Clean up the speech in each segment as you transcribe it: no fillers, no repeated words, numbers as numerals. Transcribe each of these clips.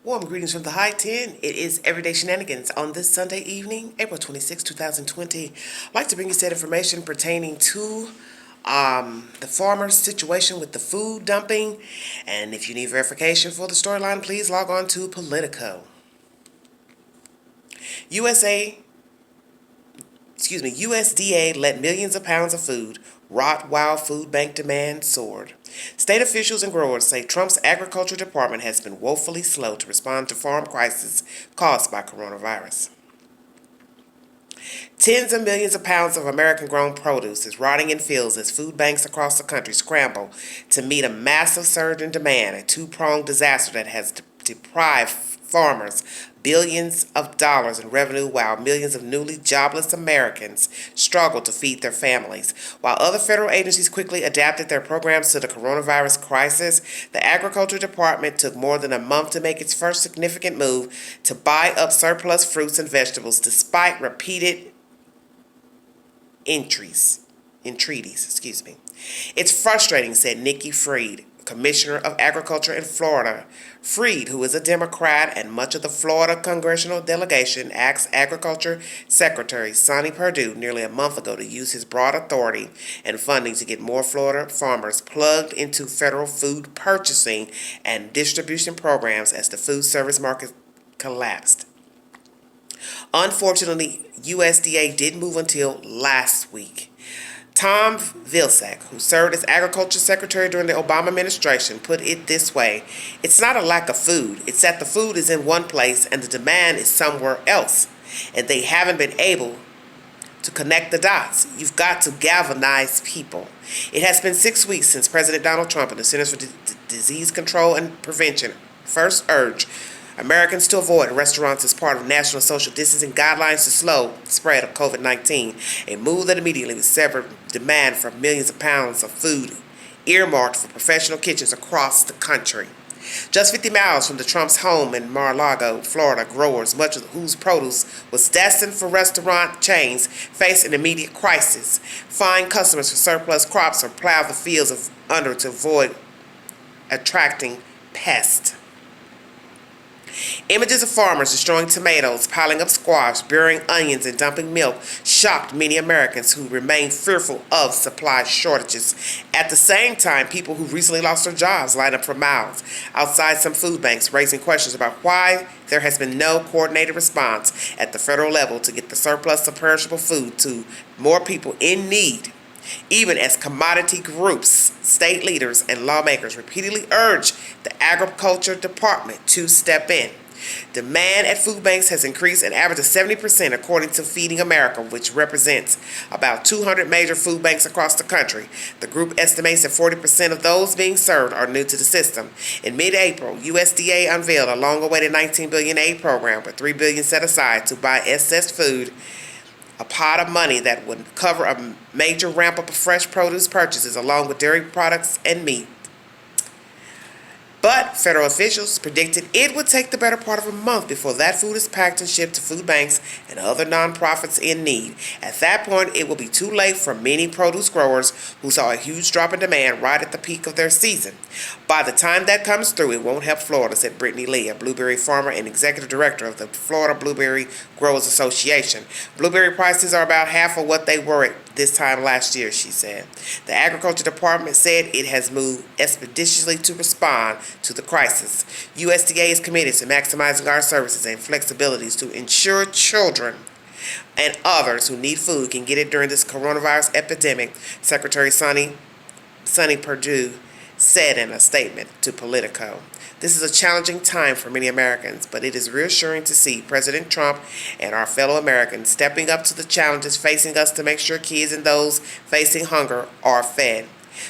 Warm greetings from the High 10. It is Everyday Shenanigans on this Sunday evening, April 26, 2020. I'd like to bring you said information pertaining to the farmer's situation with the food dumping. And if you need verification for the storyline, please log on to Politico. USDA let millions of pounds of food rot while food bank demand soared. State officials and growers say Trump's Agriculture Department has been woefully slow to respond to farm crises caused by coronavirus. Tens of millions of pounds of American-grown produce is rotting in fields as food banks across the country scramble to meet a massive surge in demand, a two-pronged disaster that has deprived farmers billions of dollars in revenue while millions of newly jobless Americans struggle to feed their families. While other federal agencies quickly adapted their programs to the coronavirus crisis, the Agriculture Department took more than a month to make its first significant move to buy up surplus fruits and vegetables despite repeated entreaties. It's frustrating, said Nikki Fried, Commissioner of Agriculture in Florida. Fried, who is a Democrat, and much of the Florida congressional delegation asked Agriculture Secretary Sonny Perdue nearly a month ago to use his broad authority and funding to get more Florida farmers plugged into federal food purchasing and distribution programs as the food service market collapsed. Unfortunately, USDA didn't move until last week. Tom Vilsack, who served as Agriculture Secretary during the Obama administration, put it this way: it's not a lack of food, it's that the food is in one place and the demand is somewhere else, and they haven't been able to connect the dots. You've got to galvanize people. It has been 6 weeks since President Donald Trump and the Centers for Disease Control and Prevention first urged Americans to avoid restaurants as part of national social distancing guidelines to slow the spread of COVID-19, a move that immediately severed demand for millions of pounds of food earmarked for professional kitchens across the country. Just 50 miles from the Trump's home in Mar-a-Lago, Florida, growers, much of whose produce was destined for restaurant chains, face an immediate crisis. Find customers for surplus crops or plow the fields under to avoid attracting pests. Images of farmers destroying tomatoes, piling up squash, burying onions, and dumping milk shocked many Americans who remain fearful of supply shortages. At the same time, people who recently lost their jobs line up for miles outside some food banks, raising questions about why there has been no coordinated response at the federal level to get the surplus of perishable food to more people in need, even as commodity groups, state leaders, and lawmakers repeatedly urge the Agriculture Department to step in. Demand at food banks has increased an average of 70% according to Feeding America, which represents about 200 major food banks across the country. The group estimates that 40% of those being served are new to the system. In mid-April, USDA unveiled a long-awaited $19 billion aid program with $3 billion set aside to buy excess food, a pot of money that would cover a major ramp-up of fresh produce purchases along with dairy products and meat. But federal officials predicted it would take the better part of a month before that food is packed and shipped to food banks and other nonprofits in need. At that point, it will be too late for many produce growers who saw a huge drop in demand right at the peak of their season. By the time that comes through, it won't help Florida, said Brittany Lee, a blueberry farmer and executive director of the Florida Blueberry Growers Association. Blueberry prices are about half of what they were at this time last year, she said. The Agriculture Department said it has moved expeditiously to respond to the crisis. USDA is committed to maximizing our services and flexibilities to ensure children and others who need food can get it during this coronavirus epidemic, Secretary Sonny Perdue said in a statement to Politico. This is a challenging time for many Americans, but it is reassuring to see President Trump and our fellow Americans stepping up to the challenges facing us to make sure kids and those facing hunger are fed.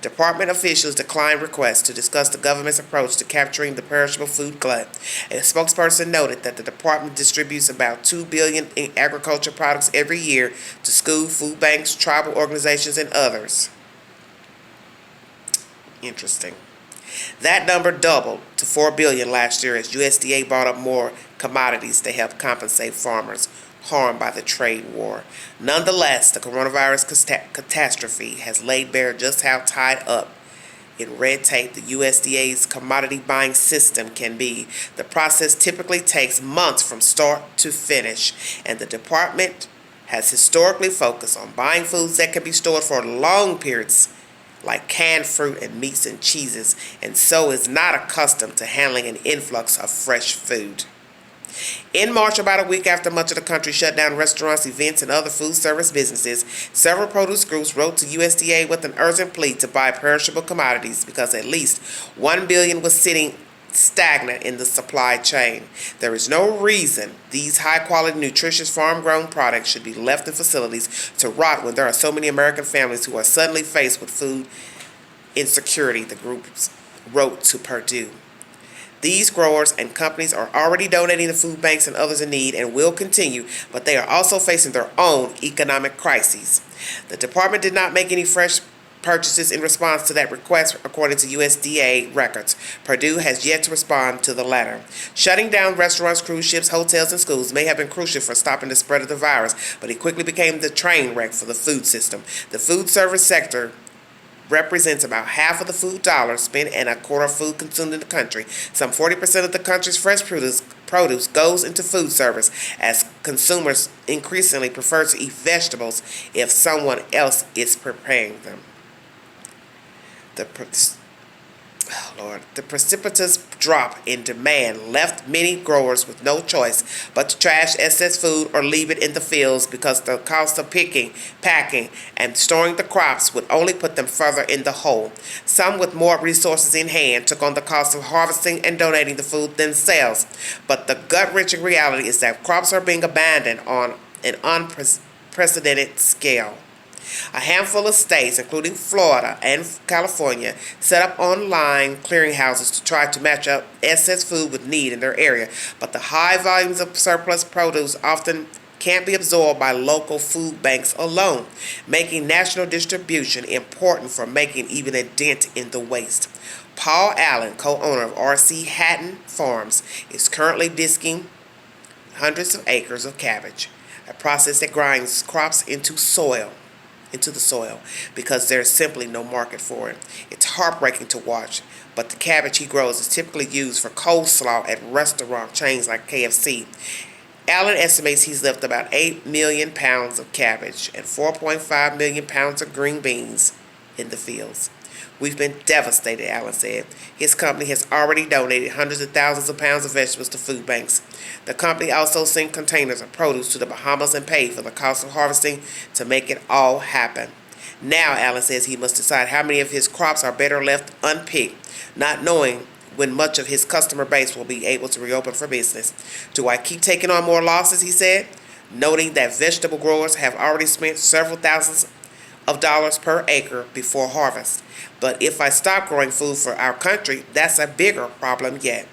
Department officials declined requests to discuss the government's approach to capturing the perishable food glut. A spokesperson noted that the department distributes about $2 billion in agriculture products every year to schools, food banks, tribal organizations, and others. Interesting. That number doubled to $4 billion last year as USDA bought up more commodities to help compensate farmers harmed by the trade war. Nonetheless, the coronavirus catastrophe has laid bare just how tied up in red tape the USDA's commodity buying system can be. The process typically takes months from start to finish, and the department has historically focused on buying foods that can be stored for long periods, like canned fruit and meats and cheeses, and so is not accustomed to handling an influx of fresh food. In March, about a week after much of the country shut down restaurants, events, and other food service businesses, several produce groups wrote to USDA with an urgent plea to buy perishable commodities because at least 1 billion was sitting stagnant in the supply chain. There is no reason these high-quality, nutritious farm-grown products should be left in facilities to rot when there are so many American families who are suddenly faced with food insecurity, the groups wrote to Purdue. These growers and companies are already donating to food banks and others in need and will continue, but they are also facing their own economic crises. The department did not make any fresh purchases in response to that request, according to USDA records. Purdue has yet to respond to the latter. Shutting down restaurants, cruise ships, hotels, and schools may have been crucial for stopping the spread of the virus, but it quickly became the train wreck for the food system. The food service sector represents about half of the food dollars spent and a quarter of food consumed in the country. Some 40% of the country's fresh produce goes into food service, as consumers increasingly prefer to eat vegetables if someone else is preparing them. The precipitous drop in demand left many growers with no choice but to trash excess food or leave it in the fields because the cost of picking, packing, and storing the crops would only put them further in the hole. Some with more resources in hand took on the cost of harvesting and donating the food themselves. But the gut-wrenching reality is that crops are being abandoned on an unprecedented scale. A handful of states, including Florida and California, set up online clearinghouses to try to match up excess food with need in their area, but the high volumes of surplus produce often can't be absorbed by local food banks alone, making national distribution important for making even a dent in the waste. Paul Allen, co-owner of R.C. Hatton Farms, is currently disking hundreds of acres of cabbage, a process that grinds crops into the soil because there's simply no market for it. It's heartbreaking to watch, but the cabbage he grows is typically used for coleslaw at restaurant chains like KFC. Allen estimates he's left about 8 million pounds of cabbage and 4.5 million pounds of green beans in the fields. We've been devastated, Allen said. His company has already donated hundreds of thousands of pounds of vegetables to food banks. The company also sent containers of produce to the Bahamas and paid for the cost of harvesting to make it all happen. Now, Allen says he must decide how many of his crops are better left unpicked, not knowing when much of his customer base will be able to reopen for business. Do I keep taking on more losses, he said, noting that vegetable growers have already spent several thousands of dollars per acre before harvest. But if I stop growing food for our country, that's a bigger problem yet.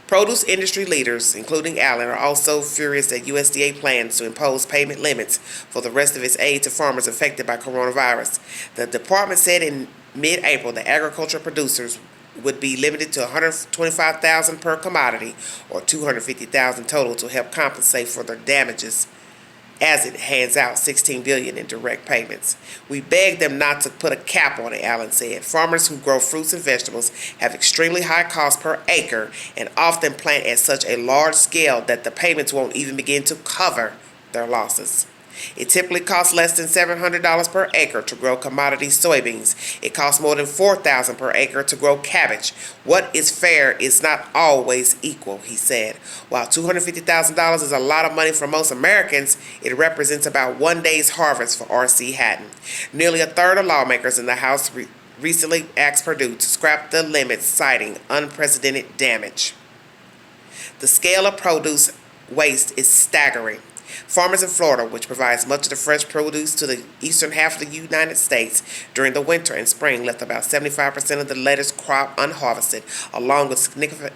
Produce industry leaders, including Allen, are also furious that USDA plans to impose payment limits for the rest of its aid to farmers affected by coronavirus. The department said in mid-April that agricultural producers would be limited to $125,000 per commodity, or $250,000 total, to help compensate for their damages, as it hands out $16 billion in direct payments. We beg them not to put a cap on it, Allen said. Farmers who grow fruits and vegetables have extremely high costs per acre and often plant at such a large scale that the payments won't even begin to cover their losses. It typically costs less than $700 per acre to grow commodity soybeans. It costs more than $4,000 per acre to grow cabbage. What is fair is not always equal, he said. While $250,000 is a lot of money for most Americans, it represents about one day's harvest for R.C. Hatton. Nearly a third of lawmakers in the House recently asked Purdue to scrap the limits, citing unprecedented damage. The scale of produce waste is staggering. Farmers in Florida, which provides much of the fresh produce to the eastern half of the United States during the winter and spring, left about 75% of the lettuce crop unharvested, along with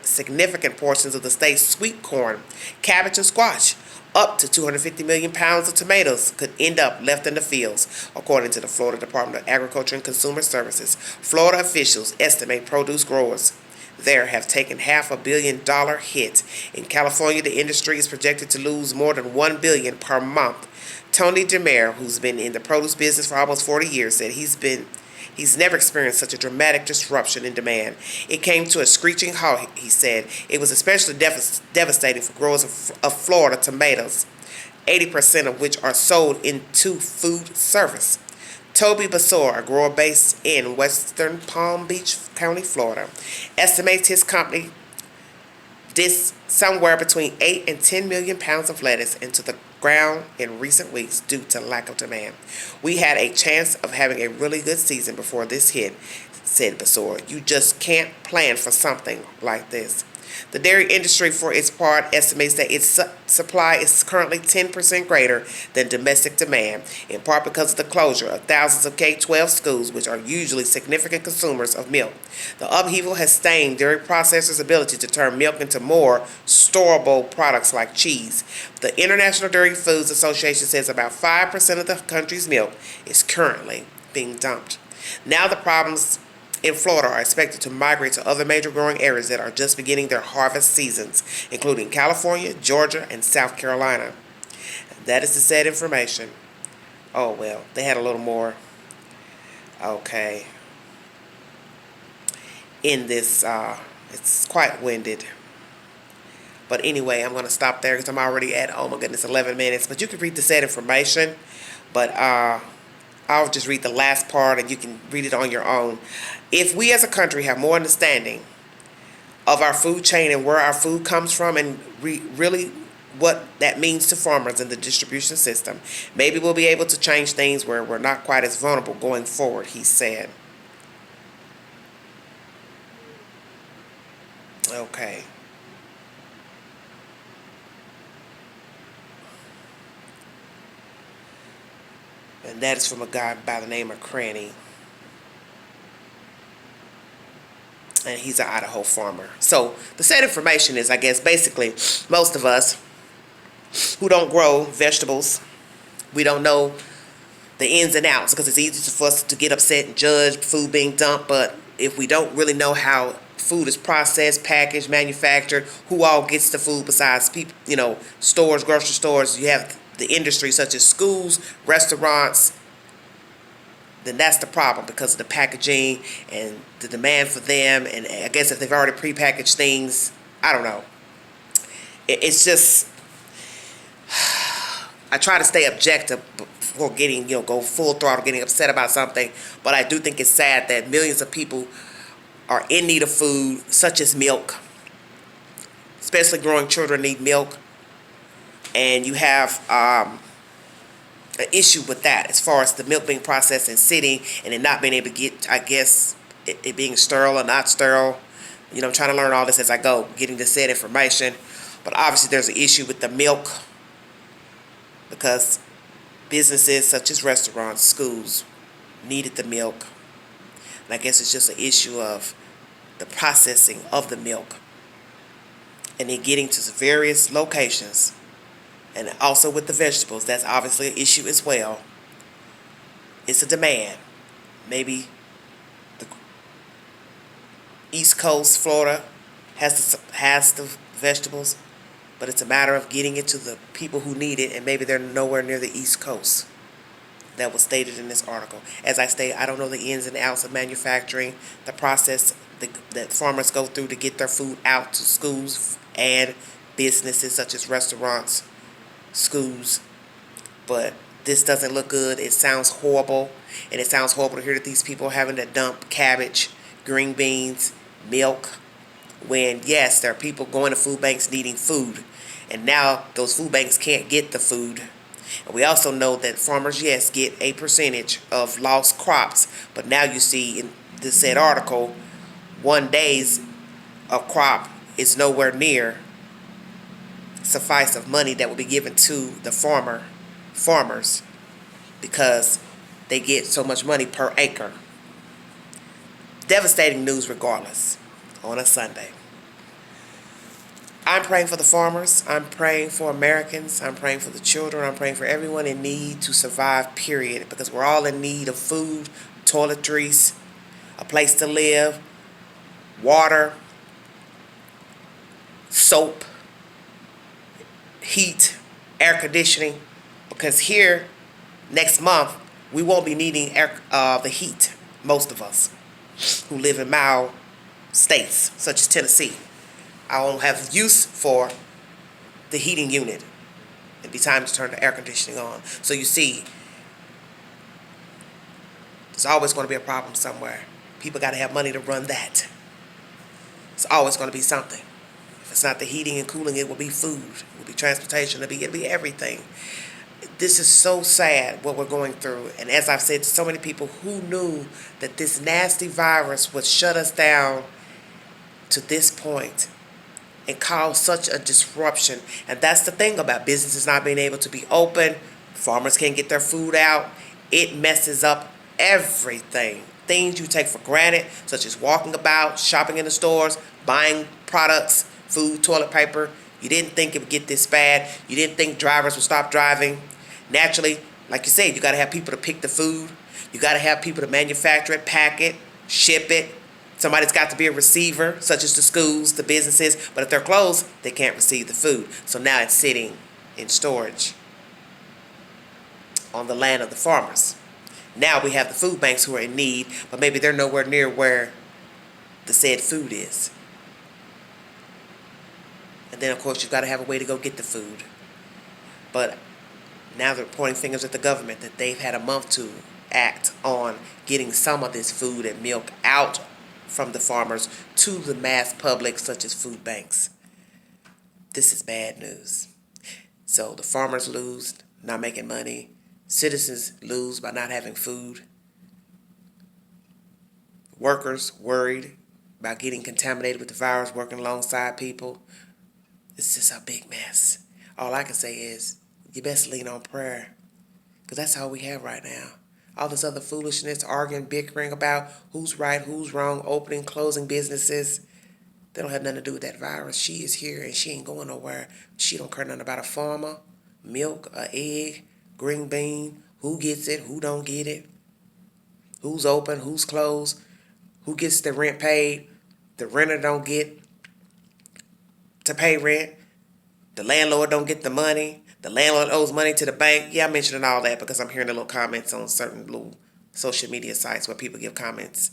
significant portions of the state's sweet corn, cabbage, and squash. Up to 250 million pounds of tomatoes could end up left in the fields, according to the Florida Department of Agriculture and Consumer Services. Florida officials estimate produce growers there have taken $500 million hit. In California, the industry is projected to lose more than $1 billion per month. Tony DeMare, who's been in the produce business for almost 40 years, said He's never experienced such a dramatic disruption in demand. It came to a screeching halt, he said. It was especially devastating for growers of Florida tomatoes, 80% of which are sold into food service. Toby Basor, a grower based in western Palm Beach County, Florida, estimates his company this somewhere between 8 and 10 million pounds of lettuce into the ground in recent weeks due to lack of demand. We had a chance of having a really good season before this hit, said Basor. You just can't plan for something like this. The dairy industry, for its part, estimates that its supply is currently 10% greater than domestic demand, in part because of the closure of thousands of K-12 schools, which are usually significant consumers of milk. The upheaval has stained dairy processors' ability to turn milk into more storable products like cheese. The International Dairy Foods Association says about 5% of the country's milk is currently being dumped. Now the problems in Florida are expected to migrate to other major growing areas that are just beginning their harvest seasons, including California, Georgia, and South Carolina. That is the said information. Oh, well, they had a little more. Okay. In this, it's quite winded. But anyway, I'm going to stop there because I'm already at, oh my goodness, 11 minutes. But you can read the said information. But I'll just read the last part and you can read it on your own. If we as a country have more understanding of our food chain and where our food comes from and really what that means to farmers in the distribution system, maybe we'll be able to change things where we're not quite as vulnerable going forward, he said. Okay. And that is from a guy by the name of Cranny. And he's an Idaho farmer. So the said information is, I guess, basically most of us who don't grow vegetables, we don't know the ins and outs because it's easy for us to get upset and judge food being dumped. But if we don't really know how food is processed, packaged, manufactured, who all gets the food besides people, stores, grocery stores, you have the industry such as schools, restaurants, then that's the problem because of the packaging and the demand for them. And I guess if they've already prepackaged things, I don't know. It's just, I try to stay objective before getting, go full throttle, getting upset about something. But I do think it's sad that millions of people are in need of food, such as milk. Especially growing children need milk. And you have an issue with that as far as the milk being processed and sitting and it not being able to get, I guess, it being sterile or not sterile. I'm trying to learn all this as I go, getting the said information. But obviously there's an issue with the milk because businesses such as restaurants, schools needed the milk. And I guess it's just an issue of the processing of the milk and then getting to various locations. And also with the vegetables, that's obviously an issue as well. It's a demand. Maybe the East Coast, Florida, has the vegetables, but it's a matter of getting it to the people who need it, and maybe they're nowhere near the East Coast. That was stated in this article. As I stated, I don't know the ins and outs of manufacturing, the process that farmers go through to get their food out to schools and businesses such as restaurants, schools. But this doesn't look good. It sounds horrible. And it sounds horrible to hear that these people are having to dump cabbage, green beans, milk, when yes, there are people going to food banks needing food. And now those food banks can't get the food. And we also know that farmers, yes, get a percentage of lost crops. But now you see in this said article, 1 day's of crop is nowhere near suffice of money that will be given to the farmers because they get so much money per acre. Devastating news regardless on a Sunday. I'm praying for the farmers. I'm praying for Americans. I'm praying for the children. I'm praying for everyone in need to survive, period. Because we're all in need of food, toiletries, a place to live, water, soap, heat, air conditioning. Because here, next month, we won't be needing the heat. Most of us who live in mild states, such as Tennessee, I don't have use for the heating unit. It'd be time to turn the air conditioning on. So you see, there's always going to be a problem somewhere. People got to have money to run that. It's always going to be something. If it's not the heating and cooling, it will be food. It will be transportation. It'll be everything. This is so sad what we're going through. And as I've said to so many people, who knew that this nasty virus would shut us down to this point and cause such a disruption? And that's the thing about businesses not being able to be open. Farmers can't get their food out. It messes up everything. Things you take for granted, such as walking about, shopping in the stores, buying products, food, toilet paper. You didn't think it would get this bad. You didn't think drivers would stop driving. Naturally, like you said, you got to have people to pick the food. You got to have people to manufacture it, pack it, ship it. Somebody's got to be a receiver, such as the schools, the businesses. But if they're closed, they can't receive the food. So now it's sitting in storage on the land of the farmers. Now we have the food banks who are in need, but maybe they're nowhere near where the said food is. And then, of course, you've got to have a way to go get the food. But now they're pointing fingers at the government that they've had a month to act on getting some of this food and milk out from the farmers to the mass public, such as food banks. This is bad news. So the farmers lose, not making money. Citizens lose by not having food. Workers worried about getting contaminated with the virus, working alongside people. It's just a big mess. All I can say is, you best lean on prayer, because that's all we have right now. All this other foolishness, arguing, bickering about who's right, who's wrong, opening, closing businesses. They don't have nothing to do with that virus. She is here and she ain't going nowhere. She don't care nothing about a farmer, milk, an egg, green bean, who gets it, who don't get it, who's open, who's closed, who gets the rent paid, the renter don't get to pay rent, the landlord don't get the money, the landlord owes money to the bank. Yeah, I'm mentioning all that because I'm hearing the little comments on certain little social media sites where people give comments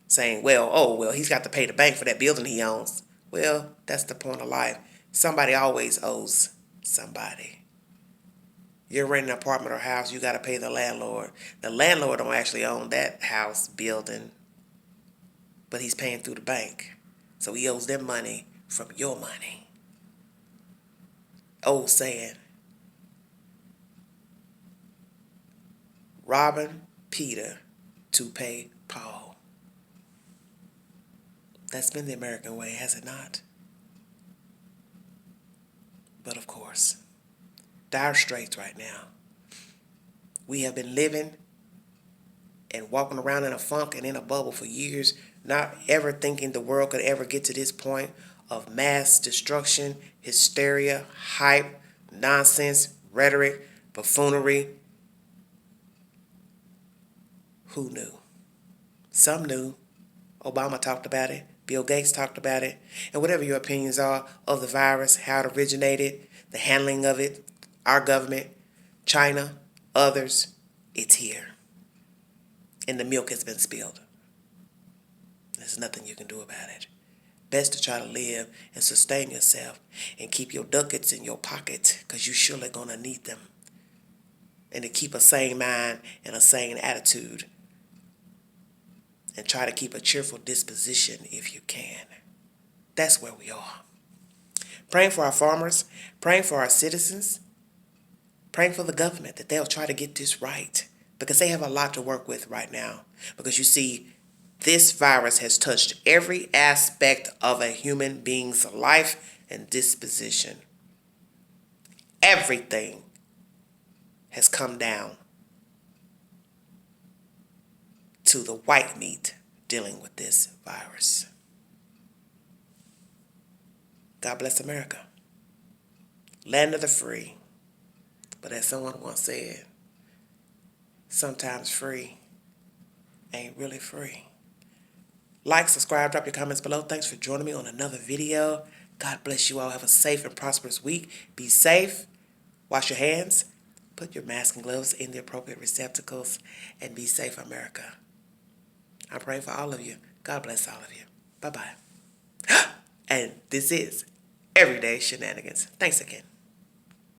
saying, well, he's got to pay the bank for that building he owns. Well, that's the point of life. Somebody always owes somebody. You're renting an apartment or house, you got to pay the landlord. The landlord don't actually own that house, building, but he's paying through the bank. So he owes them money from your money. Old saying, robbing Peter to pay Paul. That's been the American way, has it not? But of course, dire straits right now. We have been living and walking around in a funk and in a bubble for years, not ever thinking the world could ever get to this point of mass destruction, hysteria, hype, nonsense, rhetoric, buffoonery. Who knew? Some knew. Obama talked about it. Bill Gates talked about it. And whatever your opinions are of the virus, how it originated, the handling of it, our government, China, others, it's here. And the milk has been spilled. There's nothing you can do about it. Best to try to live and sustain yourself and keep your ducats in your pocket, because you're surely going to need them. And to keep a sane mind and a sane attitude. And try to keep a cheerful disposition if you can. That's where we are. Praying for our farmers, praying for our citizens, praying for the government that they'll try to get this right, because they have a lot to work with right now. Because you see, this virus has touched every aspect of a human being's life and disposition. Everything has come down to the white meat dealing with this virus. God bless America. Land of the free. But as someone once said, sometimes free ain't really free. Like, subscribe, drop your comments below. Thanks for joining me on another video. God bless you all. Have a safe and prosperous week. Be safe. Wash your hands. Put your mask and gloves in the appropriate receptacles. And be safe, America. I'm praying for all of you. God bless all of you. Bye-bye. And this is Everyday Shenanigans. Thanks again.